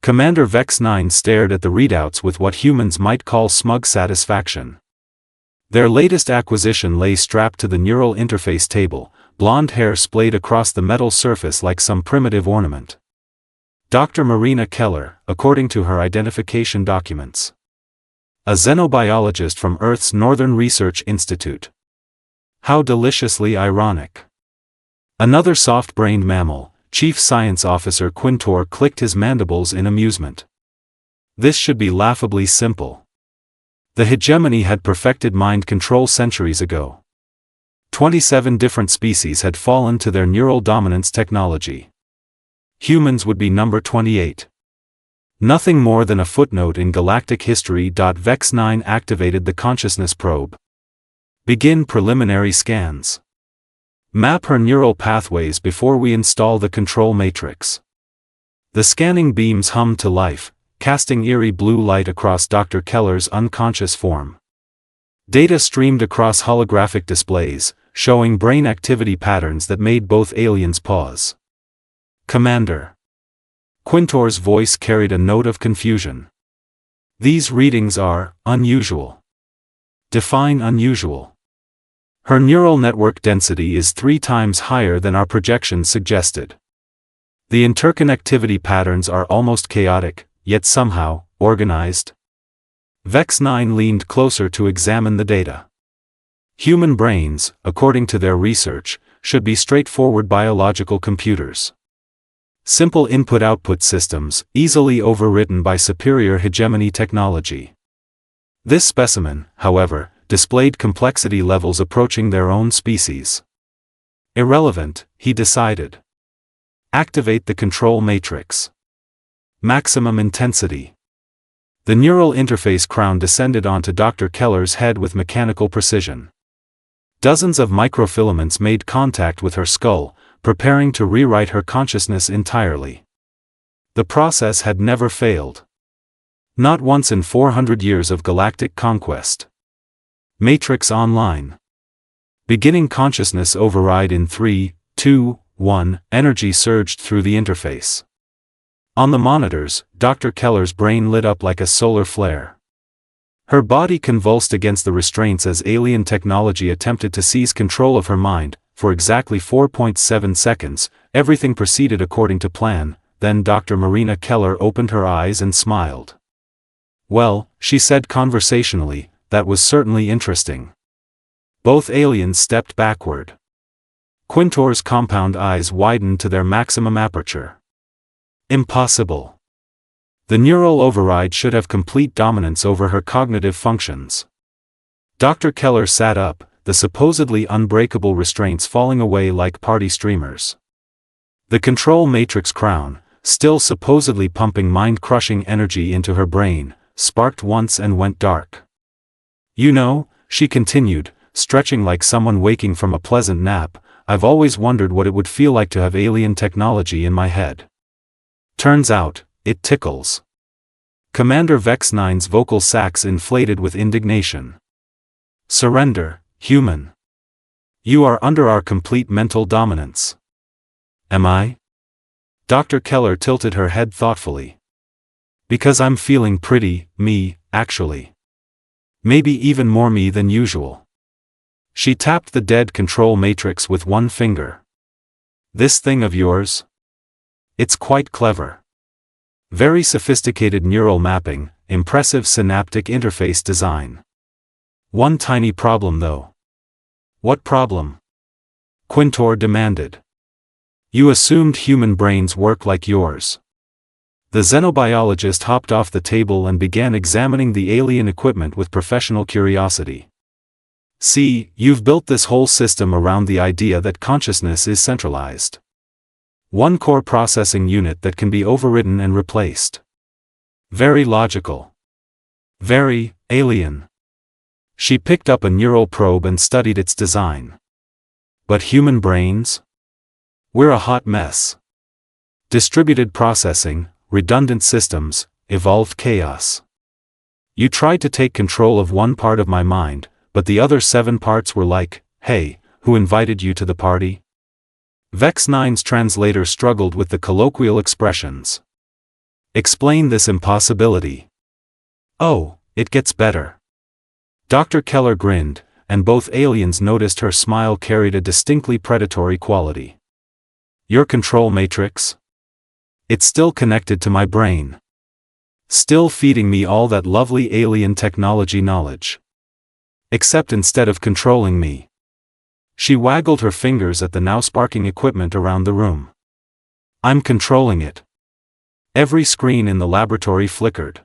Commander Vex-9 stared at the readouts with what humans might call smug satisfaction. Their latest acquisition lay strapped to the neural interface table, blonde hair splayed across the metal surface like some primitive ornament. Dr. Marina Keller, according to her identification documents. A xenobiologist from Earth's Northern Research Institute. How deliciously ironic. Another soft-brained mammal, Chief Science Officer Quintor clicked his mandibles in amusement. This should be laughably simple. The Hegemony had perfected mind control centuries ago. 27 different species had fallen to their neural dominance technology. Humans would be number 28. Nothing more than a footnote in galactic history. Vex-9 activated the consciousness probe. Begin preliminary scans. Map her neural pathways before we install the control matrix. The scanning beams hummed to life, casting eerie blue light across Dr. Keller's unconscious form. Data streamed across holographic displays, showing brain activity patterns that made both aliens pause. Commander. Quintor's voice carried a note of confusion. These readings are unusual. Define unusual. Her neural network density is 3 times higher than our projections suggested. The interconnectivity patterns are almost chaotic, yet somehow organized. Vex-9 leaned closer to examine the data. Human brains, according to their research, should be straightforward biological computers. Simple input-output systems, easily overwritten by superior hegemony technology. This specimen, however, displayed complexity levels approaching their own species. Irrelevant, he decided. Activate the control matrix. Maximum intensity. The neural interface crown descended onto Dr. Keller's head with mechanical precision. Dozens of microfilaments made contact with her skull, preparing to rewrite her consciousness entirely. The process had never failed. Not once in 400 years of galactic conquest. Matrix online. Beginning consciousness override in 3, 2, 1, energy surged through the interface. On the monitors, Dr. Keller's brain lit up like a solar flare. Her body convulsed against the restraints as alien technology attempted to seize control of her mind. For exactly 4.7 seconds, everything proceeded according to plan. Then Dr. Marina Keller opened her eyes and smiled. Well, she said conversationally, that was certainly interesting. Both aliens stepped backward. Quintor's compound eyes widened to their maximum aperture. Impossible. The neural override should have complete dominance over her cognitive functions. Dr. Keller sat up, the supposedly unbreakable restraints falling away like party streamers. The control matrix crown, still supposedly pumping mind-crushing energy into her brain, sparked once and went dark. You know, she continued, stretching like someone waking from a pleasant nap, I've always wondered what it would feel like to have alien technology in my head. Turns out, it tickles. Commander Vex-9's vocal sacs inflated with indignation. Surrender, human. You are under our complete mental dominance. Am I? Dr. Keller tilted her head thoughtfully. Because I'm feeling pretty, me, actually. Maybe even more me than usual. She tapped the dead control matrix with one finger. This thing of yours? It's quite clever. Very sophisticated neural mapping, impressive synaptic interface design. One tiny problem though. What problem? Quintor demanded. You assumed human brains work like yours. The xenobiologist hopped off the table and began examining the alien equipment with professional curiosity. See, you've built this whole system around the idea that consciousness is centralized. One core processing unit that can be overridden and replaced. Very logical. Very alien. She picked up a neural probe and studied its design. But human brains? We're a hot mess. Distributed processing, redundant systems, evolved chaos. You tried to take control of one part of my mind, but the other 7 parts were like, hey, who invited you to the party? Vex-9's translator struggled with the colloquial expressions. Explain this impossibility. Oh, it gets better. Dr. Keller grinned, and both aliens noticed her smile carried a distinctly predatory quality. Your control matrix? It's still connected to my brain. Still feeding me all that lovely alien technology knowledge. Except instead of controlling me. She waggled her fingers at the now sparking equipment around the room. I'm controlling it. Every screen in the laboratory flickered.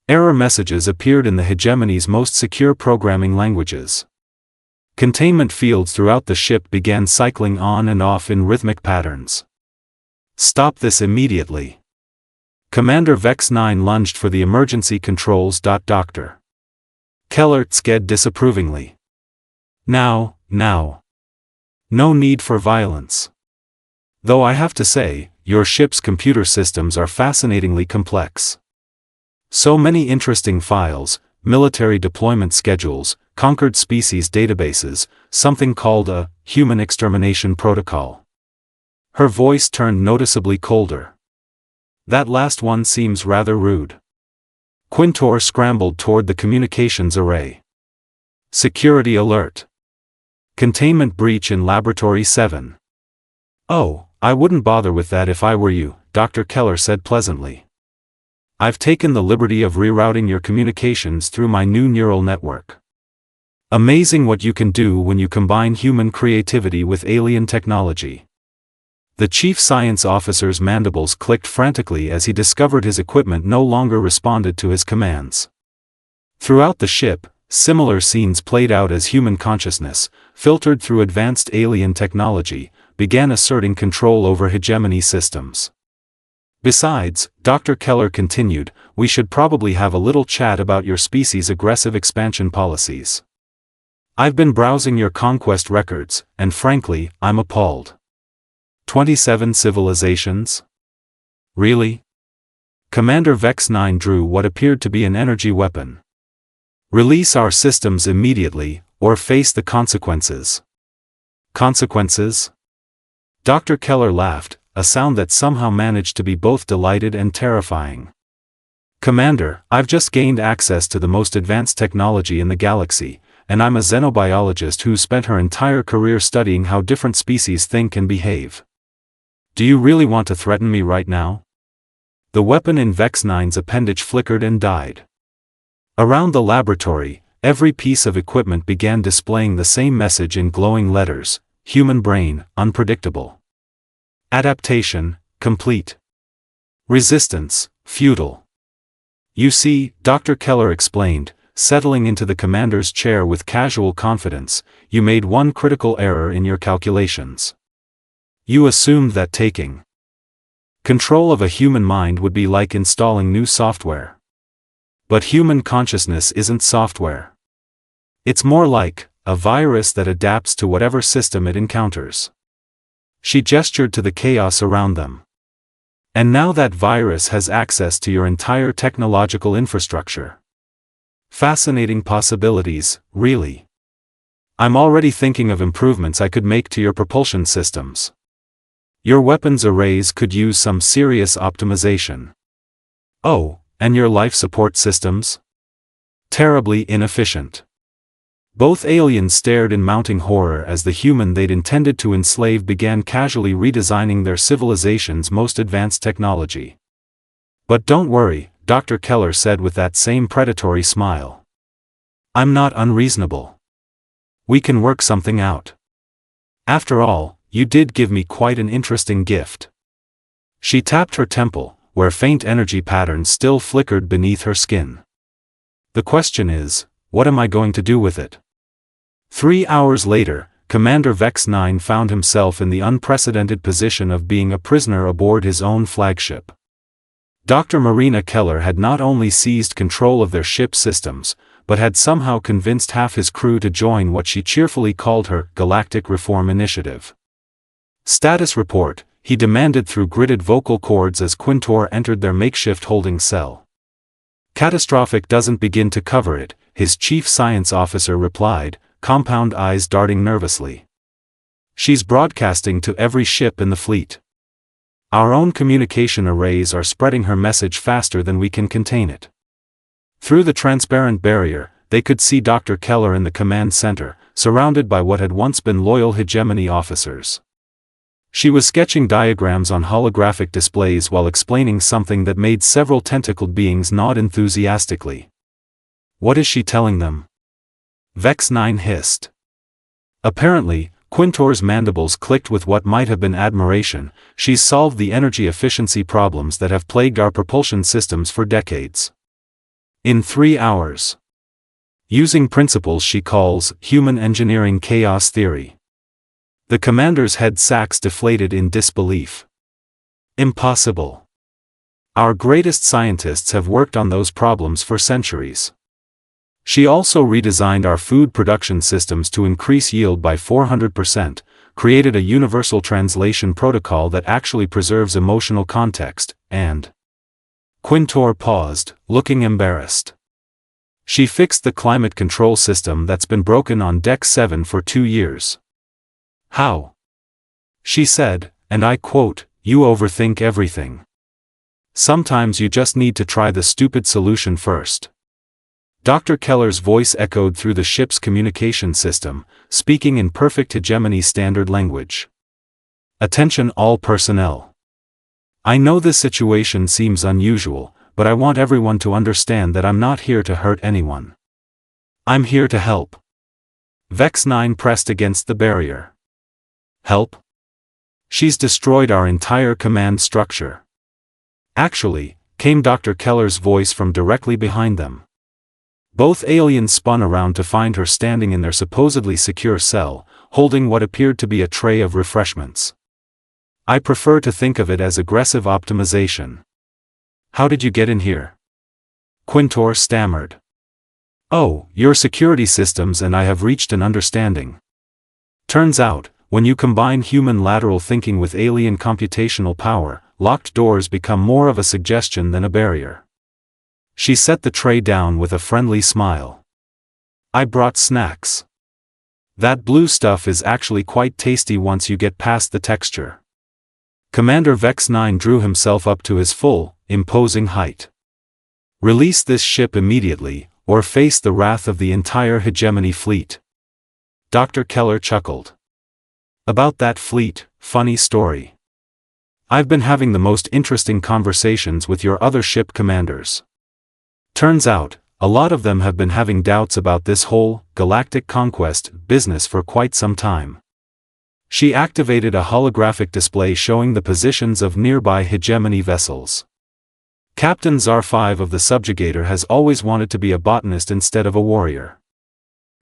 Error messages appeared in the Hegemony's most secure programming languages. Containment fields throughout the ship began cycling on and off in rhythmic patterns. Stop this immediately. Commander Vex 9 lunged for the emergency controls. Dr. Keller sked disapprovingly. Now. No need for violence. Though I have to say, your ship's computer systems are fascinatingly complex. So many interesting files, military deployment schedules, conquered species databases, something called a human extermination protocol. Her voice turned noticeably colder. That last one seems rather rude. Quintor scrambled toward the communications array. Security alert. Containment breach in Laboratory 7. Oh, I wouldn't bother with that if I were you, Dr. Keller said pleasantly. I've taken the liberty of rerouting your communications through my new neural network. Amazing what you can do when you combine human creativity with alien technology. The chief science officer's mandibles clicked frantically as he discovered his equipment no longer responded to his commands. Throughout the ship, similar scenes played out as human consciousness, filtered through advanced alien technology, began asserting control over hegemony systems. Besides, Dr. Keller continued, we should probably have a little chat about your species' aggressive expansion policies. I've been browsing your conquest records, and frankly, I'm appalled. 27 civilizations? Really? Commander Vex 9 drew what appeared to be an energy weapon. Release our systems immediately, or face the consequences. Consequences? Dr. Keller laughed, a sound that somehow managed to be both delighted and terrifying. Commander, I've just gained access to the most advanced technology in the galaxy, and I'm a xenobiologist who spent her entire career studying how different species think and behave. Do you really want to threaten me right now? The weapon in Vex 9's appendage flickered and died. Around the laboratory, every piece of equipment began displaying the same message in glowing letters: human brain, unpredictable. Adaptation, complete. Resistance, futile. You see, Dr. Keller explained, settling into the commander's chair with casual confidence, you made one critical error in your calculations. You assumed that taking control of a human mind would be like installing new software. But human consciousness isn't software. It's more like a virus that adapts to whatever system it encounters. She gestured to the chaos around them. And now that virus has access to your entire technological infrastructure. Fascinating possibilities, really. I'm already thinking of improvements I could make to your propulsion systems. Your weapons arrays could use some serious optimization. Oh, and your life support systems? Terribly inefficient. Both aliens stared in mounting horror as the human they'd intended to enslave began casually redesigning their civilization's most advanced technology. But don't worry, Dr. Keller said with that same predatory smile. I'm not unreasonable. We can work something out. After all, you did give me quite an interesting gift. She tapped her temple, where faint energy patterns still flickered beneath her skin. The question is, what am I going to do with it? 3 hours later, Commander Vex 9 found himself in the unprecedented position of being a prisoner aboard his own flagship. Dr. Marina Keller had not only seized control of their ship systems, but had somehow convinced half his crew to join what she cheerfully called her Galactic Reform Initiative. Status report, he demanded through gritted vocal cords as Quintor entered their makeshift holding cell. Catastrophic doesn't begin to cover it, his chief science officer replied, compound eyes darting nervously. She's broadcasting to every ship in the fleet. Our own communication arrays are spreading her message faster than we can contain it. Through the transparent barrier, they could see Dr. Keller in the command center, surrounded by what had once been loyal Hegemony officers. She was sketching diagrams on holographic displays while explaining something that made several tentacled beings nod enthusiastically. What is she telling them? Vex 9 hissed. Apparently, Quintor's mandibles clicked with what might have been admiration. She's solved the energy efficiency problems that have plagued our propulsion systems for decades. In 3 hours. Using principles she calls human engineering chaos theory. The commander's head sacks deflated in disbelief. Impossible. Our greatest scientists have worked on those problems for centuries. She also redesigned our food production systems to increase yield by 400%, created a universal translation protocol that actually preserves emotional context, and... Quintor paused, looking embarrassed. She fixed the climate control system that's been broken on Deck 7 for 2 years. How? She said, and I quote, "You overthink everything. Sometimes you just need to try the stupid solution first." Dr. Keller's voice echoed through the ship's communication system, speaking in perfect Hegemony standard language. Attention all personnel. I know this situation seems unusual, but I want everyone to understand that I'm not here to hurt anyone. I'm here to help. Vex 9 pressed against the barrier. Help? She's destroyed our entire command structure. Actually, came Dr. Keller's voice from directly behind them. Both aliens spun around to find her standing in their supposedly secure cell, holding what appeared to be a tray of refreshments. I prefer to think of it as aggressive optimization. How did you get in here? Quintor stammered. Oh, your security systems and I have reached an understanding. Turns out, when you combine human lateral thinking with alien computational power, locked doors become more of a suggestion than a barrier. She set the tray down with a friendly smile. I brought snacks. That blue stuff is actually quite tasty once you get past the texture. Commander Vex 9 drew himself up to his full, imposing height. Release this ship immediately, or face the wrath of the entire Hegemony fleet. Dr. Keller chuckled. About that fleet, funny story. I've been having the most interesting conversations with your other ship commanders. Turns out, a lot of them have been having doubts about this whole galactic conquest business for quite some time. She activated a holographic display showing the positions of nearby Hegemony vessels. Captain Zar 5 of the Subjugator has always wanted to be a botanist instead of a warrior.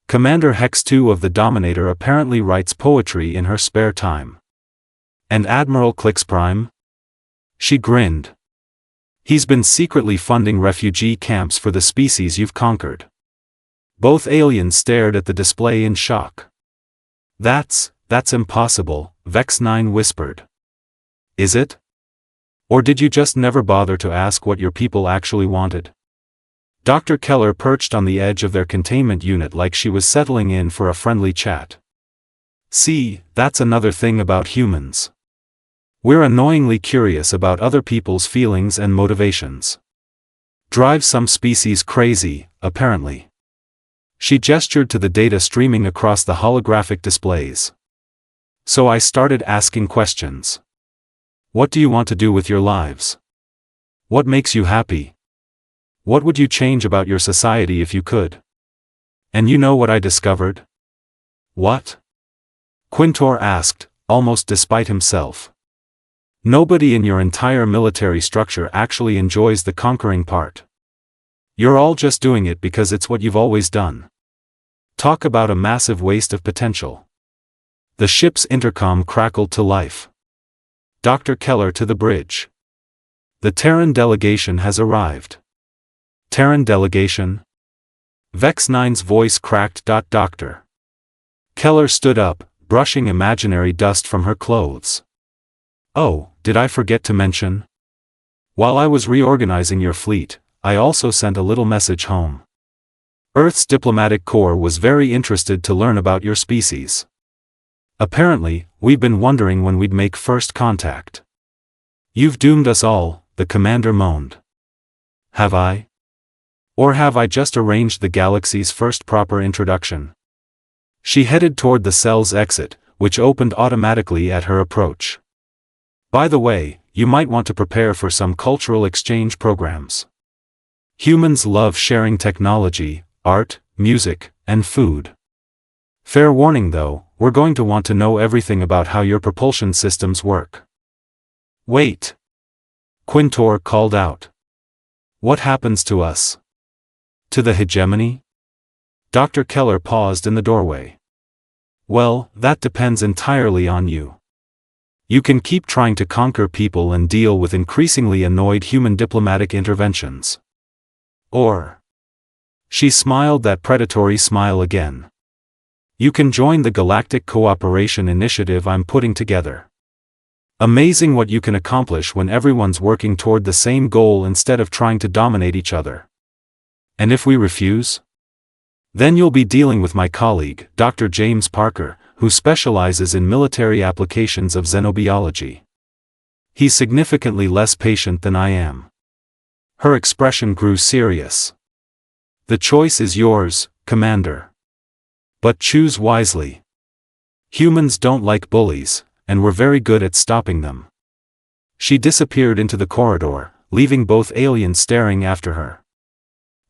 Commander Hex 2 of the Dominator apparently writes poetry in her spare time. And Admiral Clix Prime? She grinned. He's been secretly funding refugee camps for the species you've conquered. Both aliens stared at the display in shock. That's impossible, Vex 9 whispered. Is it? Or did you just never bother to ask what your people actually wanted? Dr. Keller perched on the edge of their containment unit like she was settling in for a friendly chat. See, that's another thing about humans. We're annoyingly curious about other people's feelings and motivations. Drives some species crazy, apparently. She gestured to the data streaming across the holographic displays. So I started asking questions. What do you want to do with your lives? What makes you happy? What would you change about your society if you could? And you know what I discovered? What? Quintor asked, almost despite himself. Nobody in your entire military structure actually enjoys the conquering part. You're all just doing it because it's what you've always done. Talk about a massive waste of potential. The ship's intercom crackled to life. Dr. Keller to the bridge. The Terran delegation has arrived. Terran delegation? Vex 9's voice cracked. Doctor. Keller stood up, brushing imaginary dust from her clothes. Oh, did I forget to mention? While I was reorganizing your fleet, I also sent a little message home. Earth's diplomatic corps was very interested to learn about your species. Apparently, we've been wondering when we'd make first contact. You've doomed us all, the commander moaned. Have I? Or have I just arranged the galaxy's first proper introduction? She headed toward the cell's exit, which opened automatically at her approach. By the way, you might want to prepare for some cultural exchange programs. Humans love sharing technology, art, music, and food. Fair warning though, we're going to want to know everything about how your propulsion systems work. Wait! Quintor called out. What happens to us? To the Hegemony? Dr. Keller paused in the doorway. Well, that depends entirely on you. You can keep trying to conquer people and deal with increasingly annoyed human diplomatic interventions. Or. She smiled that predatory smile again. You can join the Galactic Cooperation Initiative I'm putting together. Amazing what you can accomplish when everyone's working toward the same goal instead of trying to dominate each other. And if we refuse? Then you'll be dealing with my colleague, Dr. James Parker, who specializes in military applications of xenobiology. He's significantly less patient than I am. Her expression grew serious. The choice is yours, Commander. But choose wisely. Humans don't like bullies, and we're very good at stopping them. She disappeared into the corridor, leaving both aliens staring after her.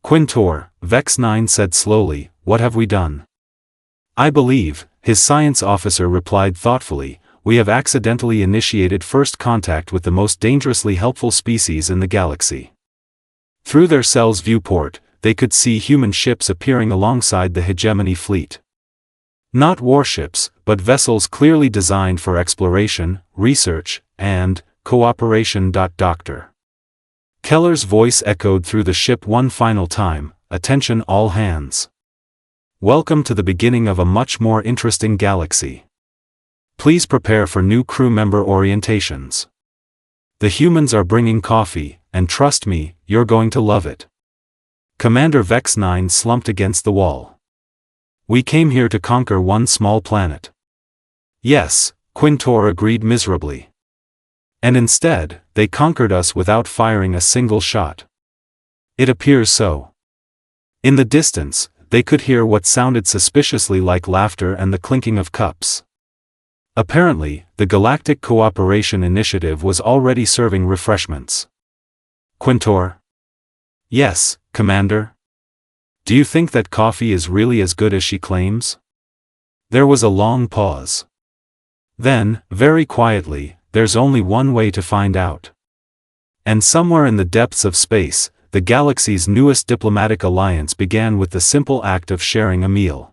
Quintor, Vex 9 said slowly, what have we done? I believe, his science officer replied thoughtfully, we have accidentally initiated first contact with the most dangerously helpful species in the galaxy. Through their cell's viewport, they could see human ships appearing alongside the Hegemony fleet. Not warships, but vessels clearly designed for exploration, research, and cooperation. Dr. Keller's voice echoed through the ship one final time, attention all hands. Welcome to the beginning of a much more interesting galaxy. Please prepare for new crew member orientations. The humans are bringing coffee, and trust me, you're going to love it. Commander Vex 9 slumped against the wall. We came here to conquer one small planet. Yes, Quintor agreed miserably. And instead, they conquered us without firing a single shot. It appears so. In the distance, they could hear what sounded suspiciously like laughter and the clinking of cups. Apparently, the Galactic Cooperation Initiative was already serving refreshments. Quintor? Yes, Commander? Do you think that coffee is really as good as she claims? There was a long pause. Then, very quietly, there's only one way to find out. And somewhere in the depths of space, the galaxy's newest diplomatic alliance began with the simple act of sharing a meal.